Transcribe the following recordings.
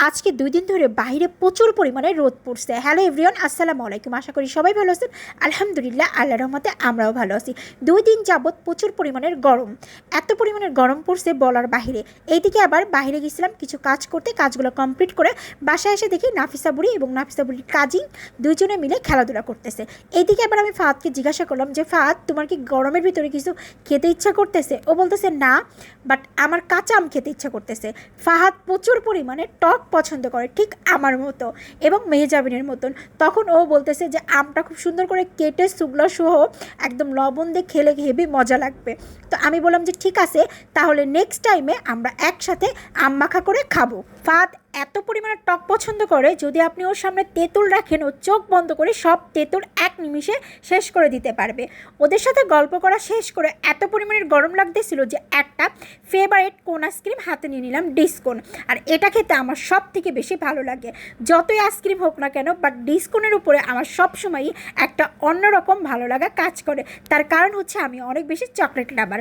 আজকে ২ দিন ধরে বাইরে প্রচুর পরিমাণে রোদ পড়ছে। হ্যালো এভরিওয়ান, আসসালামু আলাইকুম। আশা করি সবাই ভালো আছেন। আলহামদুলিল্লাহ, আল্লাহর রহমতে আমরাও ভালো আছি। ২ দিন যাবৎ প্রচুর পরিমাণের গরম, এত পরিমাণের গরম পড়ছে বলার বাহিরে। এইদিকে আবার বাইরে গেছিলাম কিছু কাজ করতে, কাজগুলো কমপ্লিট করে বাসায় এসে দেখি নাফিসা বুড়ি এবং নাফিসা বুড়ির কাজিন দুইজনে মিলে খেলাধুলা করতেছে। এইদিকে আবার আমি ফাহাদকে জিজ্ঞাসা করলাম যে ফাহাদ, তোমার কি গরমের ভিতরে কিছু খেতে ইচ্ছা করতেছে? ও বলতেছে না, বাট আমার কাঁচা আম খেতে ইচ্ছা করতেছে। ফাহাদ প্রচুর পরিমাণে টক পছন্দ করে, ঠিক আমার মতো এবং মেহজাবিনের মতন। তখন ও বলতেছে যে আমটা খুব সুন্দর করে কেটে সুগলা সহ একদম লবণ দিয়ে খেলে হেবি মজা লাগবে। তো আমি বললাম যে ঠিক আছে, তাহলে নেক্সট টাইমে আমরা একসাথে আম মাখা করে খাবো। ফাহাদ এত পরিমাণে টক পছন্দ করে, যদি আপনি ওর সামনে তেঁতুল রাখেন ও চোখ বন্ধ করে সব তেঁতুল এক নিমিষে শেষ করে দিতে পারবে। ওদের সাথে গল্প করা শেষ করে এত পরিমাণের গরম লাগতেছিল যে একটা ফেভারিট কোন আইসক্রিম হাতে নিয়ে নিলাম, ডিসকোন। আর এটা খেতে আমার সব থেকে বেশি ভালো লাগে, যতই আইসক্রিম হোক না কেন, বাট ডিসকোনের উপরে আমার সবসময়ই একটা অন্যরকম ভালো লাগা কাজ করে। তার কারণ হচ্ছে আমি অনেক বেশি চকলেট লাভার।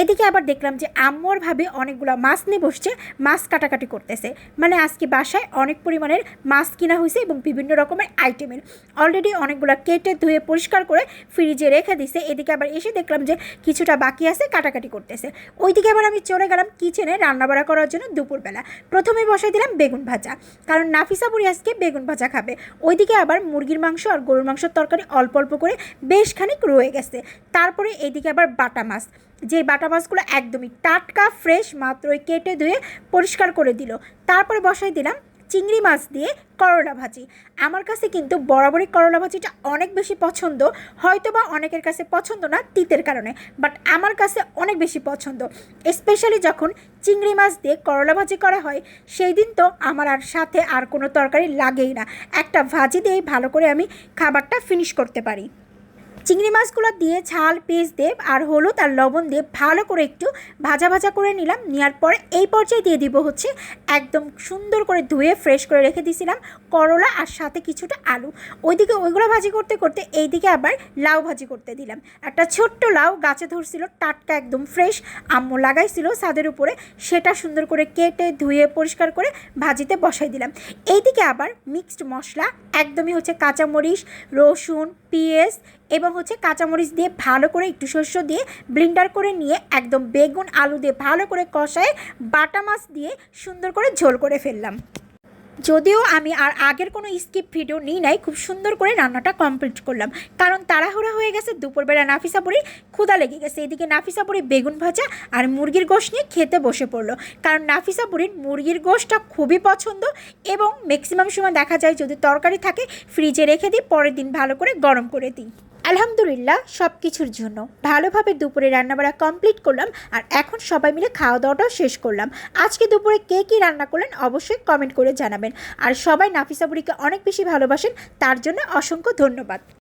এদিকে আবার দেখলাম যে আম্মুর ভাবে অনেকগুলো মাছ নিয়ে বসছে, মাছ কাটাকাটি করতেছে। মানে আজকে বাসায় অনেক পরিমাণের মাছ কিনা হয়েছে এবং বিভিন্ন রকমের আইটেমের। অলরেডি অনেকগুলো কেটে ধুয়ে পরিষ্কার করে ফ্রিজে রেখে দিছে। এদিকে আবার এসে দেখলাম যে কিছুটা বাকি আছে, কাটাকাটি করতেছে। ওইদিকে আবার আমি চলে গেলাম কিচেনে রান্নাবাড়া করার জন্য। দুপুরবেলা প্রথমে বসাই দিলাম বেগুন ভাজা, কারণ নাফিসা বুড়ি আজকে বেগুন ভাজা খাবে। ওইদিকে আবার মুরগির মাংস আর গরুর মাংসের তরকারি অল্প অল্প করে বেশ খানিক রয়ে গেছে। তারপরে এইদিকে আবার বাটা মাছ, যে বাটা মাছগুলো একদমই টাটকা ফ্রেশ, মাত্রই কেটে ধুয়ে পরিষ্কার করে দিল। তারপরে বসাই দিলাম চিংড়ি মাছ দিয়ে করলা ভাজি। আমার কাছে কিন্তু বরাবরই করলা ভাজিটা অনেক বেশি পছন্দ। হয়তো বা অনেকের কাছে পছন্দ না তিতের কারণে, বাট আমার কাছে অনেক বেশি পছন্দ। স্পেশালি যখন চিংড়ি মাছ দিয়ে করলা ভাজি করা হয়, সেই দিন তো আমার আর সাথে আর কোনো তরকারি লাগেই না। একটা ভাজি দিয়েই ভালো করে আমি খাবারটা ফিনিশ করতে পারি। চিংড়ি মাছগুলো দিয়ে ঝাল পেঁয়াজ দিয়ে আর হলুদ আর লবণ দিয়ে ভালো করে একটু ভাজা ভাজা করে নিলাম। নেওয়ার পরে এই পর্যায়ে দিয়ে দিব হচ্ছে একদম সুন্দর করে ধুয়ে ফ্রেশ করে রেখে দিয়েছিলাম করলা আর সাথে কিছুটা আলু। ওইদিকে ওইগুলো ভাজি করতে করতে এইদিকে আবার লাউ ভাজি করতে দিলাম। একটা ছোট্ট লাউ গাছে ধরছিল, টাটকা একদম ফ্রেশ, আম্মু লাগাইছিল ছাদের উপরে। সেটা সুন্দর করে কেটে ধুয়ে পরিষ্কার করে ভাজিতে বসাই দিলাম। এইদিকে আবার মিক্সড মশলা একদমই হচ্ছে কাঁচামরিচ, রসুন, পেঁয়াজ এবং হচ্ছে কাঁচামরিচ দিয়ে ভালো করে একটু শস্য দিয়ে ব্লেন্ডার করে নিয়ে একদম বেগুন আলু দিয়ে ভালো করে কষায় বাটা মাছ দিয়ে সুন্দর করে ঝোল করে ফেললাম। যদিও আমি আর আগের কোনো স্কিপ ভিডিও নিই নাই, খুব সুন্দর করে রান্নাটা কমপ্লিট করলাম, কারণ তাড়াহুড়া হয়ে গেছে। দুপুরবেলা নাফিসা বুড়ির ক্ষুধা লেগে গেছে। এদিকে নাফিসা বুড়ি বেগুন ভাজা আর মুরগির গোশত নিয়ে খেতে বসে পড়লো, কারণ নাফিসা বুড়ির মুরগির গোশতটা খুবই পছন্দ। এবং ম্যাক্সিমাম সময় দেখা যায় যদি তরকারি থাকে ফ্রিজে রেখে দিই, পরের দিন ভালো করে গরম করে দিই। আলহামদুলিল্লাহ, সব কিছুর জন্য ভালোভাবে দুপুরে রান্নাবাড়া কমপ্লিট করলাম। আর এখন সবাই মিলে খাওয়া দাওয়াটাও শেষ করলাম। আজকে দুপুরে কে কী রান্না করলেন অবশ্যই কমেন্ট করে জানাবেন। আর সবাই নাফিসা বুড়িকে অনেক বেশি ভালোবাসেন, তার জন্য অসংখ্য ধন্যবাদ।